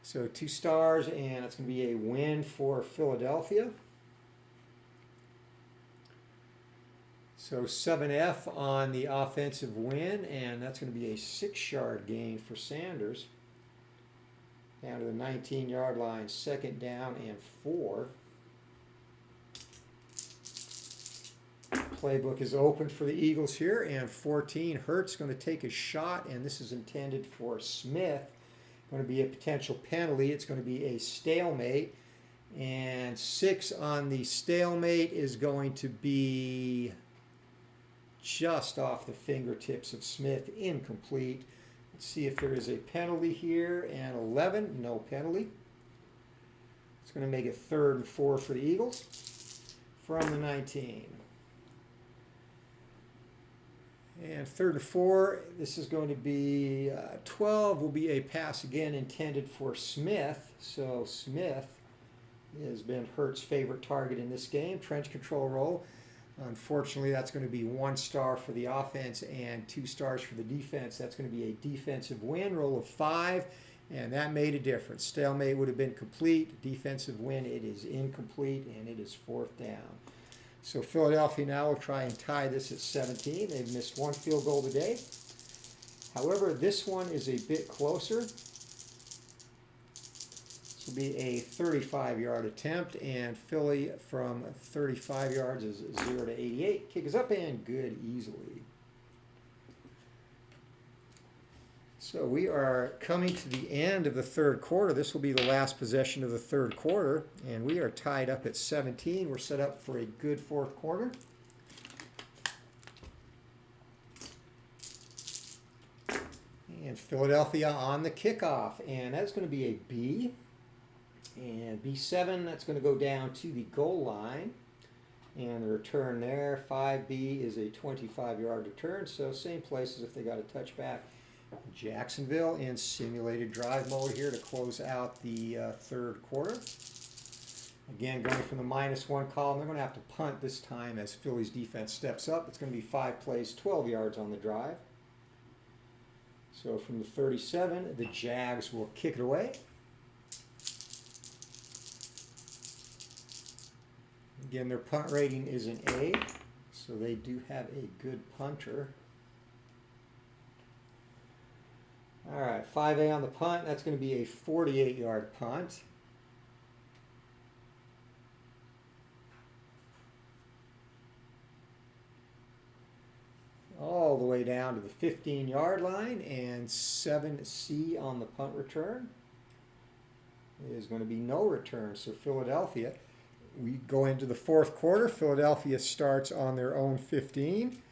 So 2 stars, and it's going to be a win for Philadelphia. So 7F on the offensive win, and that's going to be a 6-yard gain for Sanders. Down to the 19-yard line, 2nd down and 4. Playbook is open for the Eagles here, and 14. Hurts going to take a shot, and this is intended for Smith. Going to be a potential penalty. It's going to be a stalemate, and 6 on the stalemate is going to be just off the fingertips of Smith, incomplete. Let's see if there is a penalty here, and 11, no penalty. It's going to make it 3rd and 4 for the Eagles from the 19. And 3rd and 4, this is going to be 12, will be a pass again intended for Smith. So Smith has been Hurts' favorite target in this game, trench control roll. Unfortunately, that's going to be 1 star for the offense and 2 stars for the defense. That's going to be a defensive win, roll of 5, and that made a difference. Stalemate would have been complete. Defensive win, it is incomplete, and it is 4th down. So Philadelphia now will try and tie this at 17. They've missed 1 field goal today. However, this one is a bit closer. This will be a 35-yard attempt, and Philly from 35 yards is 0 to 88. Kick is up and good easily. So we are coming to the end of the 3rd quarter. This will be the last possession of the 3rd quarter, and we are tied up at 17. We're set up for a good 4th quarter. And Philadelphia on the kickoff, and that's going to be a B. And B7, that's going to go down to the goal line. And the return there, 5B is a 25-yard return, so same place as if they got a touchback. Jacksonville in simulated drive mode here to close out the 3rd quarter. Again, going from the -1 column, they're going to have to punt this time as Philly's defense steps up. It's going to be 5 plays, 12 yards on the drive. So from the 37, the Jags will kick it away. Again, their punt rating is an A, so they do have a good punter. All right, 5A on the punt. That's going to be a 48-yard punt. All the way down to the 15-yard line, and 7C on the punt return. There's going to be no return, so Philadelphia. We go into the 4th quarter. Philadelphia starts on their own 15.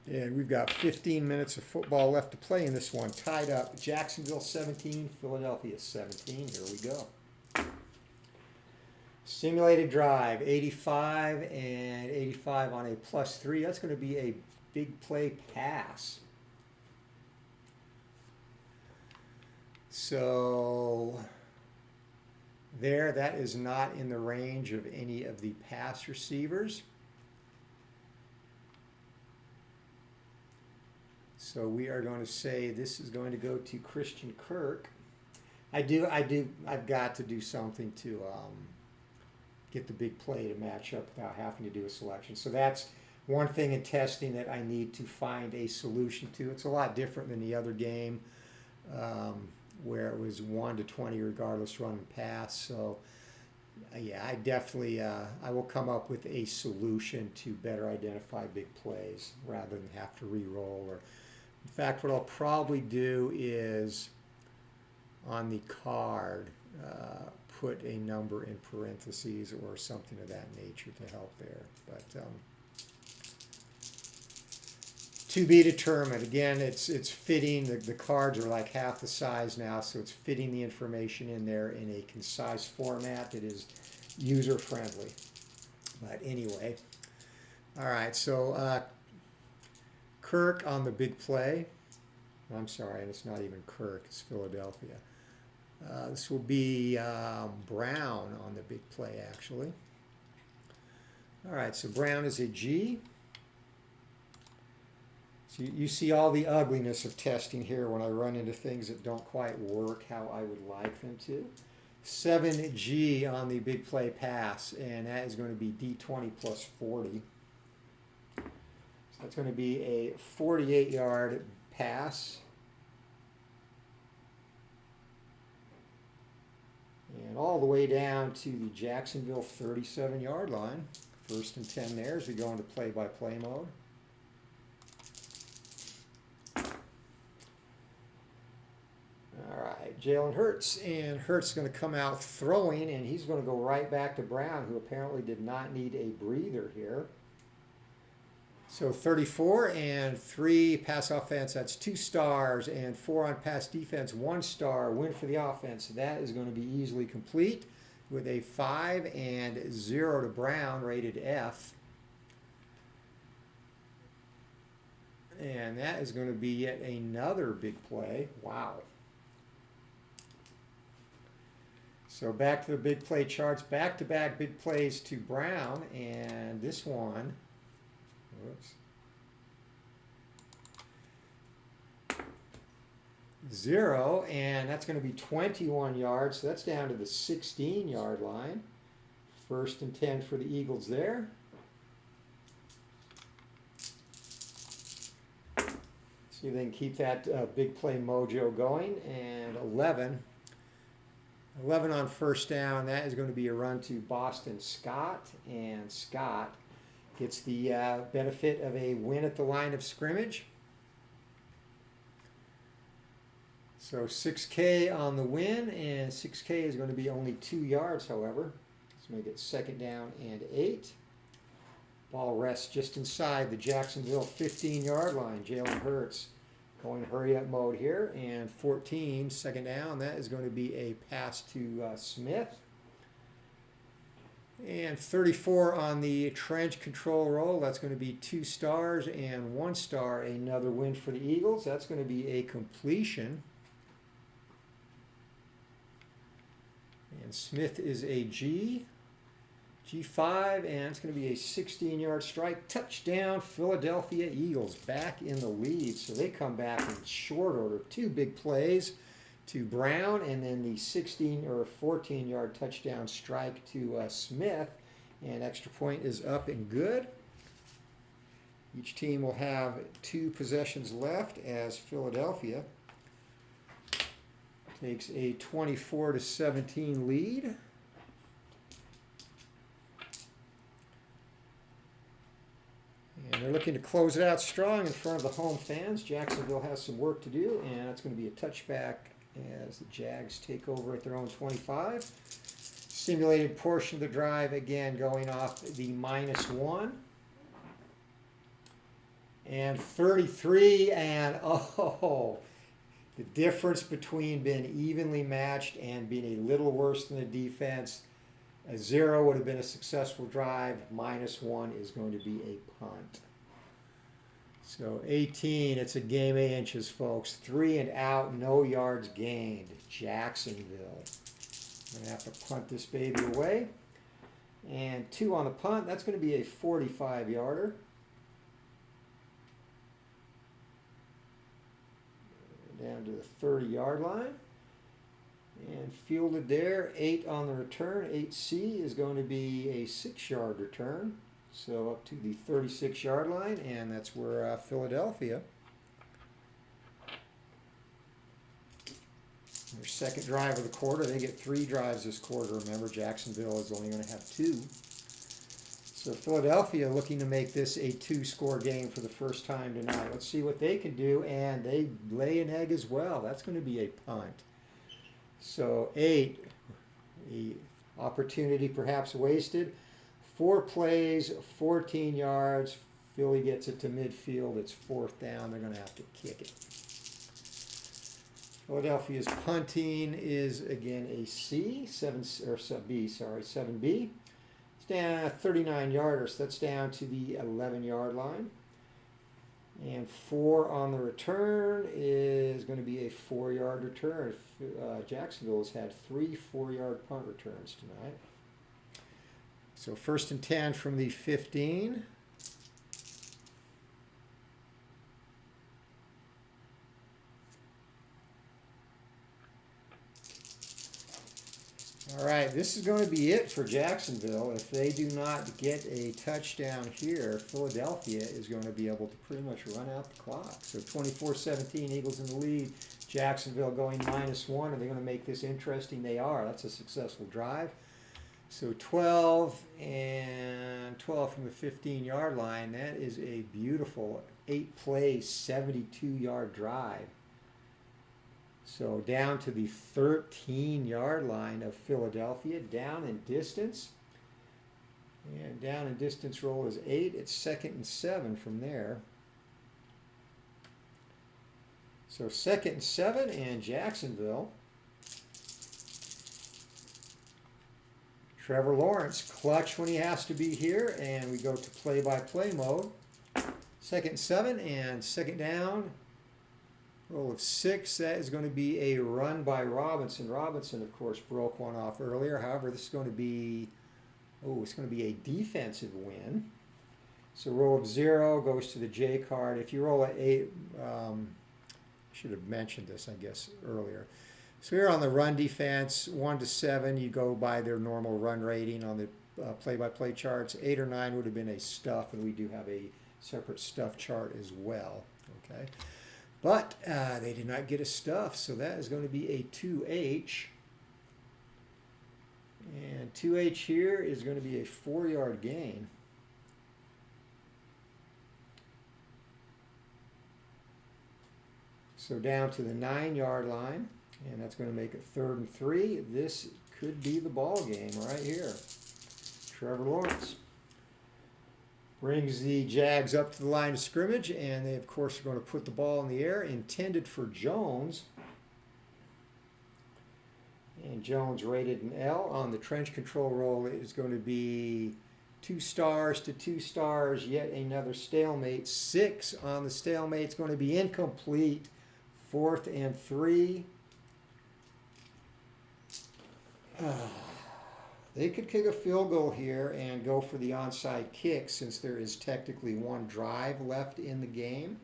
And we've got 15 minutes of football left to play in this one. Tied up, Jacksonville 17, Philadelphia 17. Here we go. Simulated drive, 85 and 85 on a +3. That's going to be a big play pass. So there, that is not in the range of any of the pass receivers. So we are going to say this is going to go to Christian Kirk. I've got to do something to get the big play to match up without having to do a selection. So that's one thing in testing that I need to find a solution to. It's a lot different than the other game where it was 1 to 20 regardless run and pass. So yeah, I definitely I will come up with a solution to better identify big plays rather than have to re-roll. Or in fact, what I'll probably do is on the card put a number in parentheses or something of that nature to help there. But to be determined. Again, it's fitting. The cards are like half the size now, so it's fitting the information in there in a concise format that is user-friendly. But anyway, all right, so Kirk on the big play. I'm sorry, and it's not even Kirk, it's Philadelphia. This will be Brown on the big play, actually. All right, so Brown is a G. So you see all the ugliness of testing here when I run into things that don't quite work how I would like them to. 7G on the big play pass, and that is going to be D20 plus 40. So That's going to be a 48-yard pass. And all the way down to the Jacksonville 37-yard line. 1st and 10 there as we go into play-by-play mode. All right, Jalen Hurts, and Hurts is going to come out throwing, and he's going to go right back to Brown, who apparently did not need a breather here. So 34 and 3 pass offense, that's 2 stars, and 4 on pass defense, 1 star, win for the offense. That is going to be easily complete with a 5 and 0 to Brown, rated F. And that is going to be yet another big play. Wow. So back to the big play charts, back-to-back big plays to Brown, and this one, whoops, 0, and that's going to be 21 yards, so that's down to the 16-yard line. 1st and 10 for the Eagles there. See if they can keep that big play mojo going, and 11 on 1st down. That is going to be a run to Boston Scott, and Scott gets the benefit of a win at the line of scrimmage. So 6K on the win, and 6K is going to be only 2 yards, however. Let's make it 2nd down and 8. Ball rests just inside the Jacksonville 15-yard line. Jalen Hurts going hurry-up mode here, and 14, 2nd down. That is going to be a pass to Smith. And 34 on the trench control roll. That's going to be 2 stars and 1 star. Another win for the Eagles. That's going to be a completion. And Smith is a G5, and it's going to be a 16-yard strike. Touchdown, Philadelphia Eagles back in the lead. So they come back in short order. 2 big plays to Brown, and then the 16 or 14-yard touchdown strike to Smith. And extra point is up and good. Each team will have 2 possessions left as Philadelphia takes a 24-17 lead. And they're looking to close it out strong in front of the home fans. Jacksonville has some work to do, and it's going to be a touchback as the Jags take over at their own 25. Simulated portion of the drive, again, going off the -1. And 33, and oh, the difference between being evenly matched and being a little worse than the defense. A 0 would have been a successful drive. -1 is going to be a punt. So 18, it's a game of inches, folks. 3 and out, no yards gained. Jacksonville. I'm going to have to punt this baby away. And 2 on the punt. That's going to be a 45-yarder. Down to the 30-yard line. And fielded there, 8 on the return. 8C is going to be a 6-yard return. So up to the 36-yard line, and that's where Philadelphia. Their 2nd drive of the quarter. They get 3 drives this quarter. Remember, Jacksonville is only going to have 2. So Philadelphia looking to make this a 2-score game for the first time tonight. Let's see what they can do, and they lay an egg as well. That's going to be a punt. So 8, the opportunity perhaps wasted. 4 plays, 14 yards. Philly gets it to midfield. It's 4th down. They're going to have to kick it. Philadelphia's punting is again a C, 7B. It's down 39-yarder, so that's down to the 11-yard line. And 4 on the return is going to be a 4-yard return. Jacksonville has had 3 4-yard punt returns tonight. So 1st and 10 from the 15. All right, this is going to be it for Jacksonville. If they do not get a touchdown here, Philadelphia is going to be able to pretty much run out the clock. So 24-17, Eagles in the lead. Jacksonville going -1. Are they going to make this interesting? They are. That's a successful drive. So 12 and 12 from the 15-yard line. That is a beautiful 8-play, 72-yard drive. So down to the 13-yard line of Philadelphia, down in distance. And down in distance roll is 8. It's 2nd and 7 from there. So 2nd and 7 and Jacksonville. Trevor Lawrence, clutch when he has to be here, and we go to play-by-play mode. 2nd and 7 and 2nd down. Roll of 6, that is going to be a run by Robinson. Robinson, of course, broke one off earlier. However, this is going to be, it's going to be a defensive win. So roll of 0 goes to the J card. If you roll an 8, I should have mentioned this, I guess, earlier. So here on the run defense, 1 to 7, you go by their normal run rating on the play-by-play charts. 8 or 9 would have been a stuff, and we do have a separate stuff chart as well. Okay. But they did not get a stuff, so that is going to be a 2H. And 2H here is going to be a 4-yard gain. So down to the 9-yard line, and that's going to make it 3rd and 3. This could be the ball game right here. Trevor Lawrence brings the Jags up to the line of scrimmage, and they, of course, are going to put the ball in the air, intended for Jones. And Jones rated an L. On the trench control roll, it is going to be 2 stars to 2 stars, yet another stalemate. 6 on the stalemate. It's going to be incomplete. 4th and 3. They could kick a field goal here and go for the onside kick since there is technically 1 drive left in the game.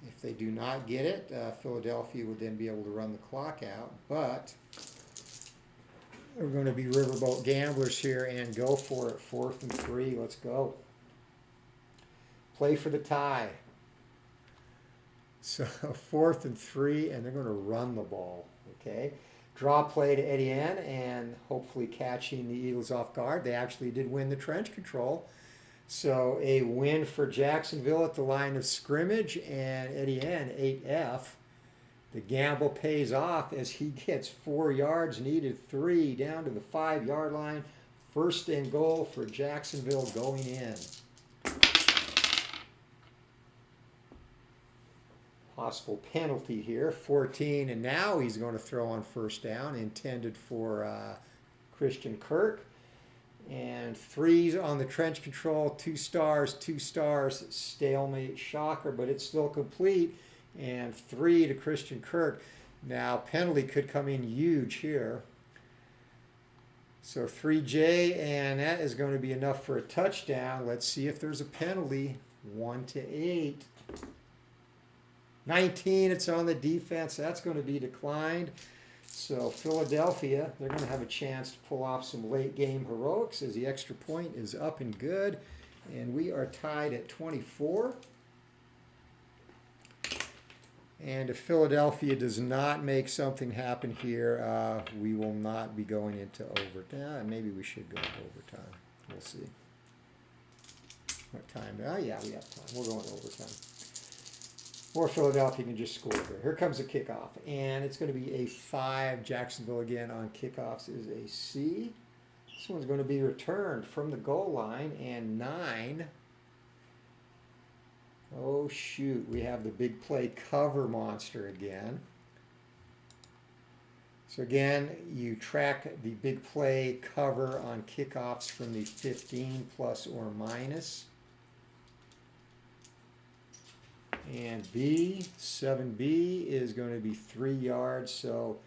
If they do not get it, Philadelphia would then be able to run the clock out. But we're going to be riverboat gamblers here and go for it. 4th and 3. Let's go. Play for the tie. So 4th and 3, and they're going to run the ball. Okay. Draw play to Etienne and hopefully catching the Eagles off guard. They actually did win the trench control. So a win for Jacksonville at the line of scrimmage, and Etienne 8F. The gamble pays off as he gets 4 yards, needed 3 down to the 5-yard line. 1st and goal for Jacksonville going in. Possible penalty here, 14, and now he's going to throw on 1st down, intended for Christian Kirk. And 3's on the trench control, 2 stars, 2 stars, stalemate, shocker, but it's still complete. And 3 to Christian Kirk. Now penalty could come in huge here. So 3J, and that is going to be enough for a touchdown. Let's see if there's a penalty. 1 to 8. 19, it's on the defense. That's going to be declined. So Philadelphia, they're going to have a chance to pull off some late game heroics as the extra point is up and good. And we are tied at 24. And if Philadelphia does not make something happen here, we will not be going into overtime. Maybe we should go into overtime. We'll see. What time? Oh, yeah, we have time. We're going to overtime. Or Philadelphia can just score here. Here comes a kickoff, and it's going to be a 5. Jacksonville again on kickoffs is a C. This one's going to be returned from the goal line, and 9. Oh, shoot. We have the big play cover monster again. So again, you track the big play cover on kickoffs from the 15 plus or minus. And B, 7B is going to be 3 yards. So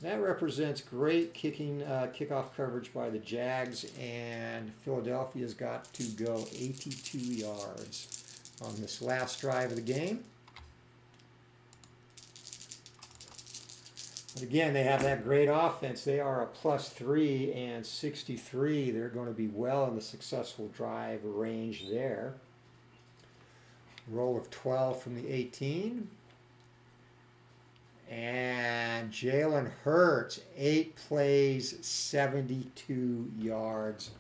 that represents great kickoff coverage by the Jags. And Philadelphia's got to go 82 yards on this last drive of the game. But again, they have that great offense. They are a +3 and 63. They're going to be well in the successful drive range there. Roll of 12 from the 18. And Jalen Hurts, 8 plays, 72 yards.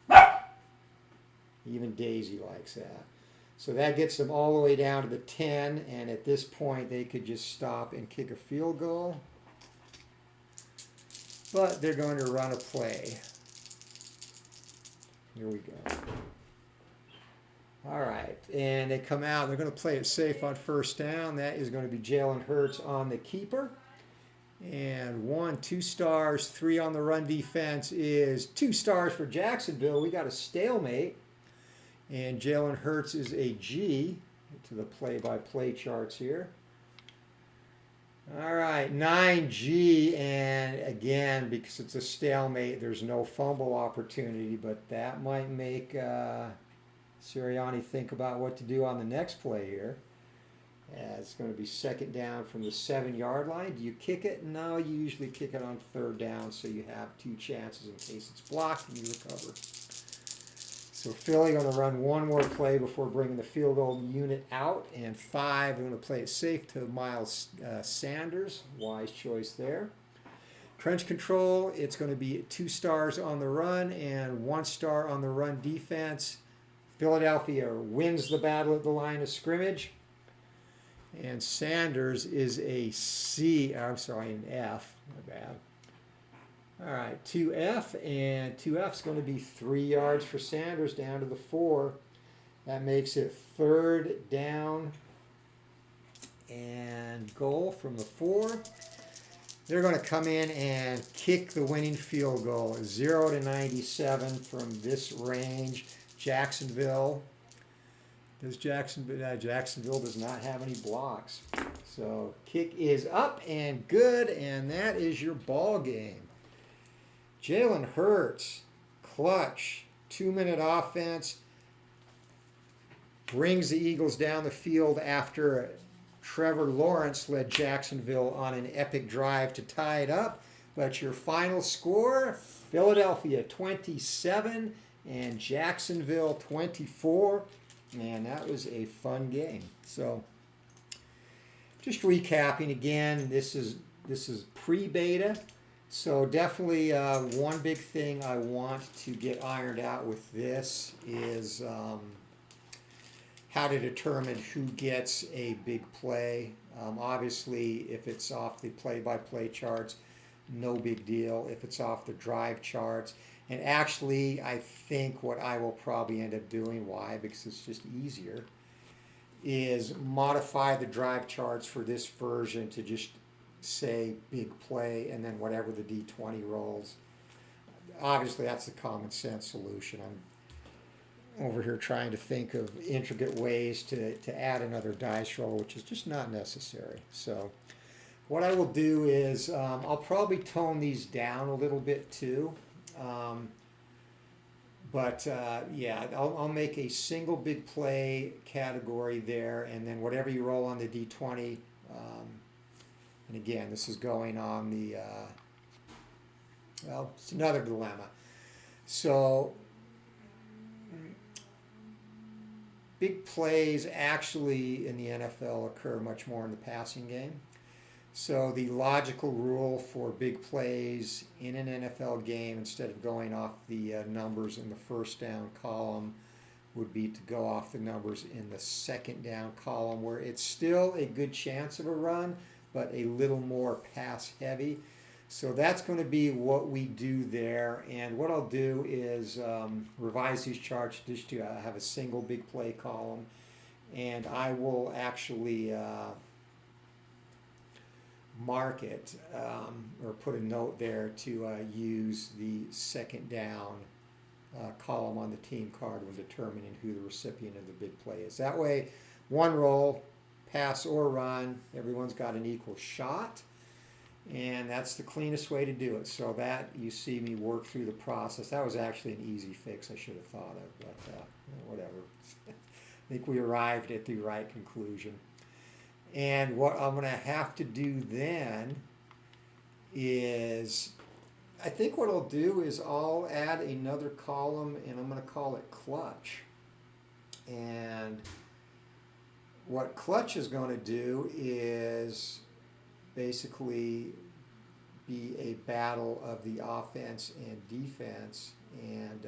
Wow. Even Daisy likes that. So that gets them all the way down to the 10, and at this point they could just stop and kick a field goal. But they're going to run a play. Here we go. All right, and they come out. They're going to play it safe on first down. That is going to be Jalen Hurts on the keeper. And 1, 2 stars, 3 on the run defense is 2 stars for Jacksonville. We got a stalemate. And Jalen Hurts is a G to the play-by-play charts here. All right, 9G, and again, because it's a stalemate, there's no fumble opportunity, but that might make Sirianni think about what to do on the next play here. It's going to be second down from the 7-yard line. Do you kick it? No, you usually kick it on third down, so you have 2 chances in case it's blocked and you recover. So Philly going to run one more play before bringing the field goal unit out, and 5, they're going to play it safe to Miles Sanders. Wise choice there. Trench control, it's going to be 2 stars on the run and 1 star on the run defense. Philadelphia wins the battle at the line of scrimmage. And Sanders is a C, I'm sorry, an F, my bad. All right, 2F, and 2F is going to be 3 yards for Sanders down to the 4. That makes it third down and goal from the 4. They're going to come in and kick the winning field goal, 0 to 97 from this range. Jacksonville does not have any blocks. So kick is up and good, and that is your ball game. Jalen Hurts, clutch, 2-minute offense, brings the Eagles down the field after Trevor Lawrence led Jacksonville on an epic drive to tie it up. But your final score, Philadelphia 27 and Jacksonville 24. Man, that was a fun game. So just recapping again, this is pre-beta. So definitely one big thing I want to get ironed out with this is how to determine who gets a big play. Obviously, if it's off the play-by-play charts, no big deal. If it's off the drive charts, and actually I think what I will probably end up doing, why? Because it's just easier, is modify the drive charts for this version to just say big play and then whatever the D20 rolls. Obviously that's the common sense solution. I'm over here trying to think of intricate ways to add another dice roll, which is just not necessary. So what I will do is I'll probably tone these down a little bit too. Yeah, I'll make a single big play category there, and then whatever you roll on the D20, and again, this is going on the, well, it's another dilemma. So big plays actually in the NFL occur much more in the passing game. So the logical rule for big plays in an NFL game, instead of going off the numbers in the first down column, would be to go off the numbers in the second down column, where it's still a good chance of a run, but a little more pass heavy. So that's going to be what we do there. And what I'll do is revise these charts just to have a single big play column. And I will actually mark it or put a note there to use the second down column on the team card when determining who the recipient of the big play is. That way, one roll, pass or run, everyone's got an equal shot, and that's the cleanest way to do it. So that you see me work through the process. That was actually an easy fix I should have thought of, but whatever. I think we arrived at the right conclusion. And what I'm going to have to do then is, I think what I'll do is I'll add another column and I'm going to call it clutch. And what clutch is going to do is basically be a battle of the offense and defense, and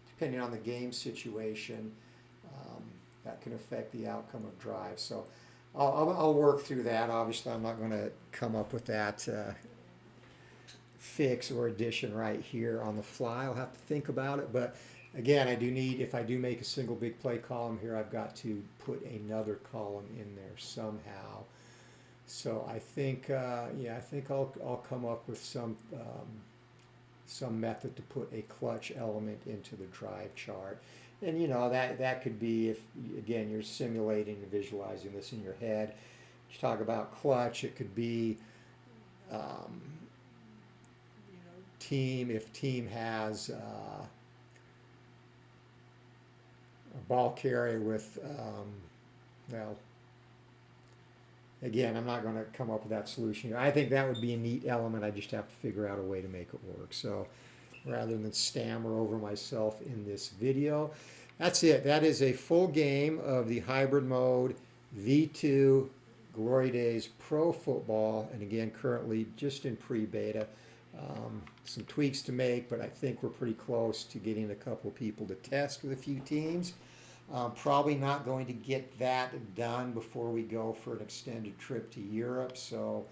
depending on the game situation, that can affect the outcome of drives. So I'll work through that. Obviously, I'm not going to come up with that fix or addition right here on the fly. I'll have to think about it, but again, I do need, if I do make a single big play column here, I've got to put another column in there somehow. So I think, yeah, I think I'll come up with some method to put a clutch element into the drive chart. And you know, that could be, if again you're simulating and visualizing this in your head. You talk about clutch, it could be team, if team has a ball carrier with well, again, I'm not going to come up with that solution here. I think that would be a neat element. I just have to figure out a way to make it work. So rather than stammer over myself in this video, that's it. That is a full game of the hybrid mode V2 Glory Days Pro Football. And again, currently just in pre-beta. Some tweaks to make, but I think we're pretty close to getting a couple people to test with a few teams. Probably not going to get that done before we go for an extended trip to Europe. So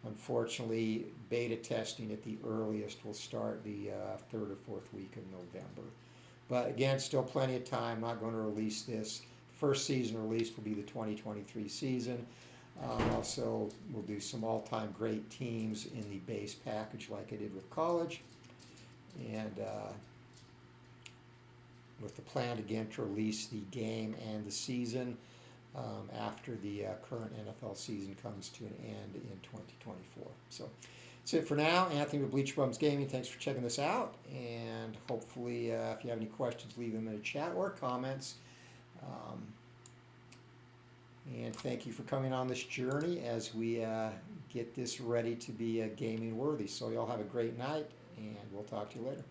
unfortunately, beta testing at the earliest will start the 3rd or 4th week of November. But again, still plenty of time. Not going to release this. First season released will be the 2023 season. Also, we'll do some all-time great teams in the base package like I did with college. And with the plan again to release the game and the season after the current NFL season comes to an end in 2024. So that's it for now. Anthony with Bleacher Bums Gaming. Thanks for checking this out. And hopefully, if you have any questions, leave them in the chat or comments. And thank you for coming on this journey as we get this ready to be gaming worthy. So y'all have a great night, and we'll talk to you later.